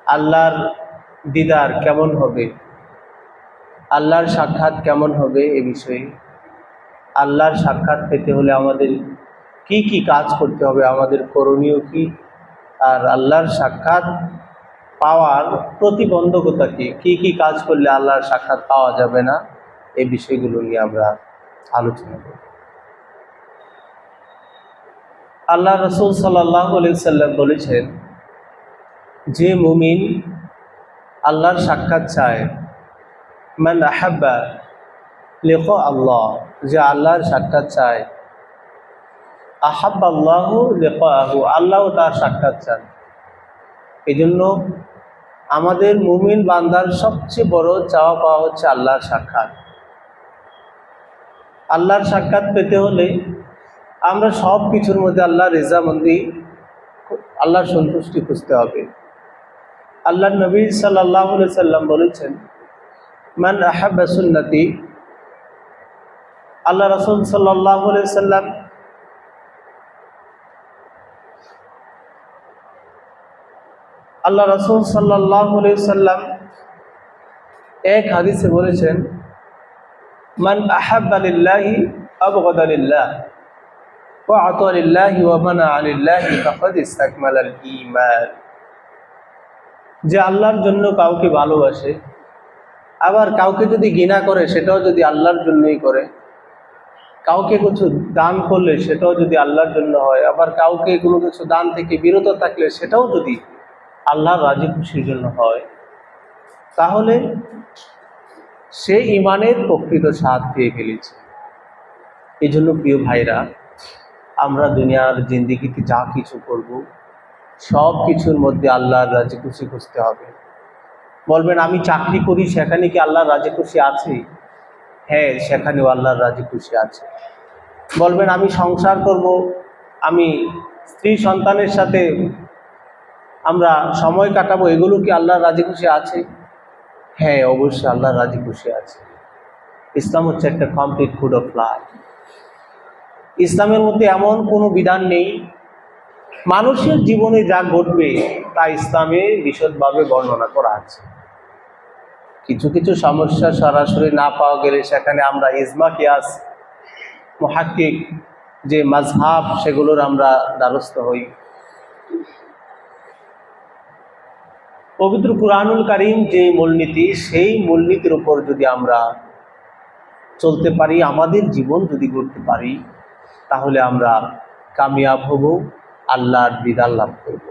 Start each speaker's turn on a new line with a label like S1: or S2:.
S1: আল্লাহর দিদার কেমন হবে, আল্লাহর সাক্ষাৎ কেমন হবে, এ বিষয়ে আল্লাহর সাক্ষাৎ পেতে হলে আমাদের কি কি কাজ করতে হবে, আমাদের করণীয় কি, আর আল্লাহর সাক্ষাৎ পাওয়ার প্রতিবন্ধকতা কি কি কাজ করলে আল্লাহর সাক্ষাৎ পাওয়া যাবে না, এই বিষয়গুলো নিয়ে আমরা আলোচনা করব। আল্লাহ রাসূল সাল্লাল্লাহু আলাইহি সাল্লাম বলেছেন, যে মুমিন আল্লাহর সাক্ষাৎ চায়, মান আহাব্বা লিকা আল্লাহ, যে আল্লাহর সাক্ষাৎ চায়, আহাব্বাল্লাহু লিকাহু, আল্লাহও তার সাক্ষাৎ চান। এই জন্য আমাদের মুমিন বান্দার সবচেয়ে বড় চাওয়া পাওয়া হচ্ছে আল্লাহর সাক্ষাৎ। আল্লাহর সাক্ষাৎ পেতে হলে আমরা সব কিছুর মধ্যে আল্লাহর রেজামন্দি, আল্লাহর সন্তুষ্টি খুঁজতে হবে। আল্লাহর নবী সাল্লাল্লাহু আলাইহি সাল্লাম বলেছেন, মান আহাব্বা সুন্নতি, আল্লাহ রাসূল সাল্লাল্লাহু আলাইহি সাল্লাম এক হাদিসে বলেছেন, মান আহাব্বা লিল্লাহি আবগাদা লিল্লাহ ওয়া আতা লিল্লাহি ওয়া মানাআ লিল্লাহি ফাকাদ ইসতাকমালাল ঈমান। যে আল্লাহর জন্য কাউকে ভালোবাসে, আবার কাউকে যদি ঘৃণা করে সেটাও যদি আল্লাহর জন্যই করে, কাউকে কিছু দান করলে সেটাও যদি আল্লাহর জন্য হয়, আবার কাউকে কোনো কিছু দান থেকে বিরত থাকলে সেটাও যদি আল্লাহর রাজি খুশির জন্য হয়, তাহলে সে ঈমানের প্রকৃত স্বাদ পেয়ে ফেলেছে। এই জন্য প্রিয় ভাইরা, আমরা দুনিয়ার জিন্দেগিতে যা কিছু করব সব কিছুর মধ্যে আল্লাহর রাজি খুশি খুঁজতে হবে। বলবেন, আমি চাকরি করি, সেখানে কি আল্লাহর রাজি খুশি আছে? হ্যাঁ, সেখানেও আল্লাহর রাজি খুশি আছে। বলবেন, আমি সংসার করব, আমি স্ত্রী সন্তানের সাথে আমরা সময় কাটাবো, এগুলো কি আল্লাহর রাজি খুশি আছে? হ্যাঁ, অবশ্যই আল্লাহর রাজি খুশি আছে। ইসলাম হচ্ছে একটা কমপ্লিট কোড অফ লাইফ। ইসলামের মধ্যে এমন কোনো বিধান নেই, মানুষের জীবনে যা ঘটবে তা ইসলামে বিশদভাবে বর্ণনা করা আছে। কিছু কিছু সমস্যা সরাসরি না পাওয়া গেলে সেখানে আমরা ইজমা, কিয়াস, মুহাক্কিক যে মাযহাব, সেগুলোর আমরা দ্বারস্থ হই। পবিত্র কুরআনুল কারীম যে মূলনীতি, সেই মূলনীতির উপর যদি আমরা চলতে পারি, আমাদের জীবন যদি গড়তে পারি, তাহলে আমরা কামিয়াব হব, আল্লাহর দিদার লাভ করব।